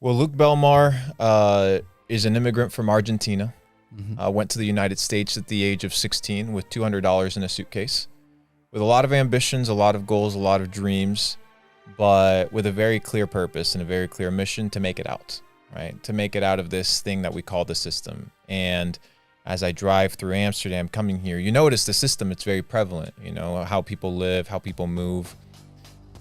Well, Luke Belmar is an immigrant from Argentina. Went to the United States at the age of 16 with $200 in a suitcase, with a lot of ambitions, a lot of goals, a lot of dreams, but with a very clear purpose and a very clear mission to make it out, right? To make it out of this thing that we call the system. And as I drive through Amsterdam coming here, you notice the system, it's very prevalent, you know, how people live, how people move.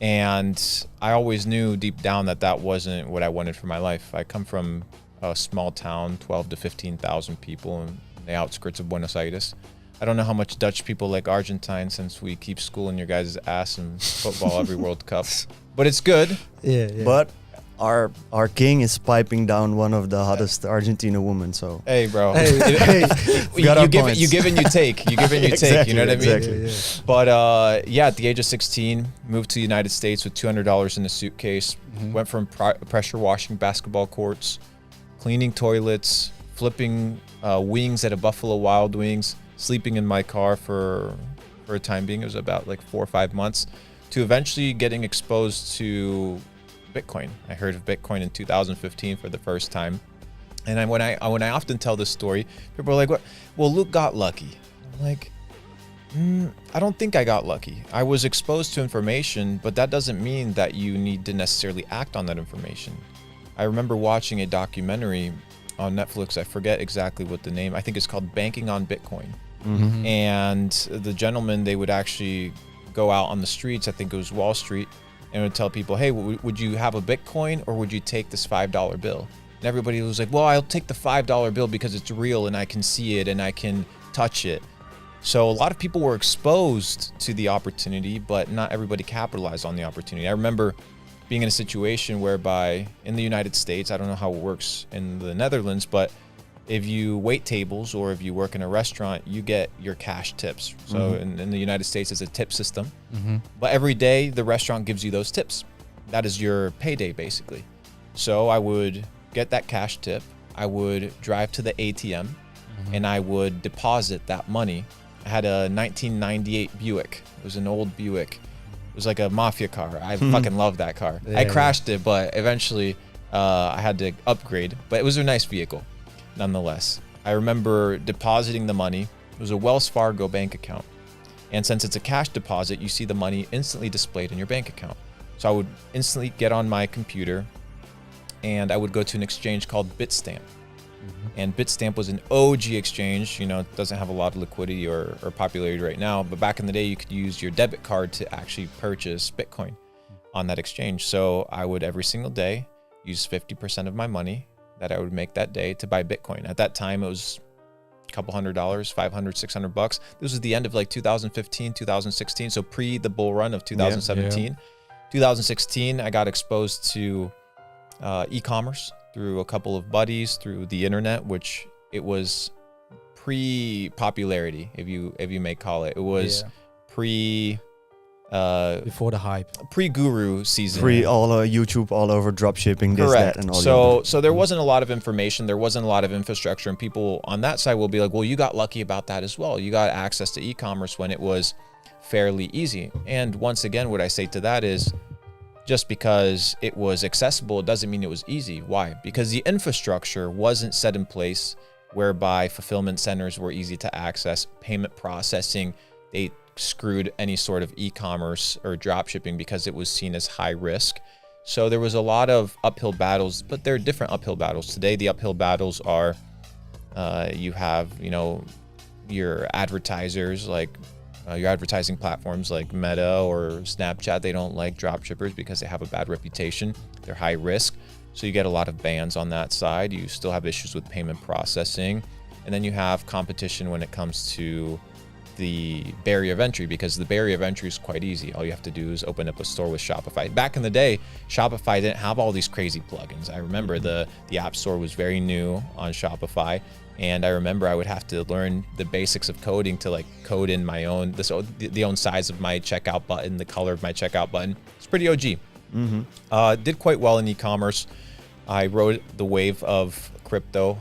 And I always knew deep down that that wasn't what I wanted for my life. I come from a small town, 12 to 15,000 people in the outskirts of Buenos Aires. I don't know how much Dutch people like Argentine, since we keep schooling your guys' ass in football every World Cup. But it's good. Yeah. But our king is piping down one of the hottest Argentina women. So hey, bro. Hey. You give and you take. You give and you take. You know what I mean? Exactly. Yeah. But at the age of 16, moved to the United States with $200 in a suitcase. Went from pressure washing basketball courts, cleaning toilets, flipping wings at a Buffalo Wild Wings, sleeping in my car for a time being. It was about like 4 or 5 months, to eventually getting exposed to Bitcoin. I heard of Bitcoin in 2015 for the first time. And when I often tell this story, people are like, "What? Well, Luke got lucky." I'm like, I don't think I got lucky. I was exposed to information, but that doesn't mean that you need to necessarily act on that information. I remember watching a documentary on Netflix. I forget exactly what the name. I think it's called Banking on Bitcoin. And the gentleman, they would actually go out on the streets, I think it was Wall Street, and would tell people, hey, would you have a Bitcoin or would you take this $5 bill? And everybody was like, well, I'll take the $5 bill because it's real and I can see it and I can touch it. So a lot of people were exposed to the opportunity, but not everybody capitalized on the opportunity. I remember being in a situation whereby in the United States, I don't know how it works in the Netherlands, but if you wait tables or if you work in a restaurant, you get your cash tips. So in the United States, it's a tip system. But every day, the restaurant gives you those tips. That is your payday, basically. So I would get that cash tip. I would drive to the ATM and I would deposit that money. I had a 1998 Buick. It was an old Buick. It was like a mafia car. I fucking love that car. I crashed it, but eventually I had to upgrade. But it was a nice vehicle, nonetheless. I remember depositing the money. It was a Wells Fargo bank account. And since it's a cash deposit, you see the money instantly displayed in your bank account. So I would instantly get on my computer and I would go to an exchange called Bitstamp. And Bitstamp was an OG exchange. You know, it doesn't have a lot of liquidity or popularity right now, but back in the day, you could use your debit card to actually purchase Bitcoin on that exchange. So I would every single day use 50% of my money that I would make that day to buy Bitcoin. At that time, it was a couple $100, $500, $600. This was the end of like 2015, 2016. So pre the bull run of 2017. 2016, I got exposed to e-commerce through a couple of buddies, through the internet, which it was pre-popularity, if you may call it. It was before the hype, pre-guru season, YouTube all over dropshipping, this, correct. that, and all. So there wasn't a lot of information, there wasn't a lot of infrastructure, and people on that side will be like, well, you got lucky about that as well. You got access to e-commerce when it was fairly easy. And once again, what I say to that is, just because it was accessible doesn't mean it was easy. Why? Because the infrastructure wasn't set in place whereby fulfillment centers were easy to access, payment processing, they screwed any sort of e-commerce or drop shipping because it was seen as high risk. So there was a lot of uphill battles, but there are different uphill battles. Today, the uphill battles are, you have, your advertisers, like your advertising platforms like Meta or Snapchat. They don't like drop shippers because they have a bad reputation. They're high risk. So you get a lot of bans on that side. You still have issues with payment processing. And then you have competition when it comes to the barrier of entry, because the barrier of entry is quite easy. All you have to do is open up a store with Shopify. Back in the day, Shopify didn't have all these crazy plugins. I remember the App Store was very new on Shopify. And I remember I would have to learn the basics of coding to like code in my own, the own size of my checkout button, the color of my checkout button. It's pretty OG. Did quite well in e-commerce. I rode the wave of crypto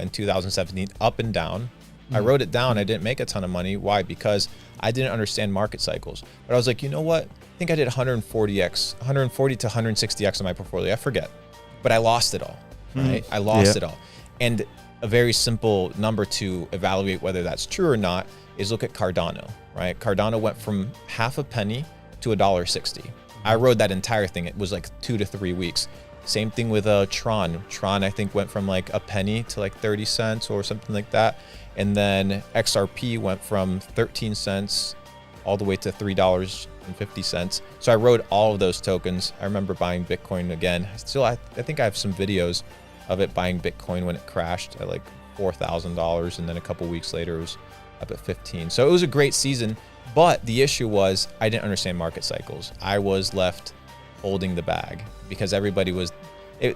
in 2017, up and down. I wrote it down. I didn't make a ton of money. Why? Because I didn't understand market cycles. But I was like, you know what? I think I did 140 to 160x on my portfolio. I forget. but I lost it all, right? I lost it all. And a very simple number to evaluate whether that's true or not is look at Cardano, right? Cardano went from half a penny to $1.60. I rode that entire thing. It was like 2 to 3 weeks. Same thing with Tron. Tron, I think, went from like a penny to like 30 cents or something like that. And then XRP went from 13 cents all the way to $3.50. So I rode all of those tokens. I remember buying Bitcoin again. I think I have some videos of it buying Bitcoin when it crashed at like $4,000. And then a couple weeks later, it was up at 15. So it was a great season. But the issue was I didn't understand market cycles. I was left holding the bag because everybody was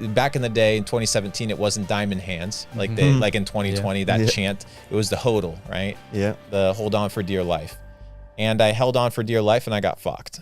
back in the day in 2017. It wasn't diamond hands like like in 2020 that chant. It was the hodl, right? Yeah, the hold on for dear life. And I held on for dear life and I got fucked.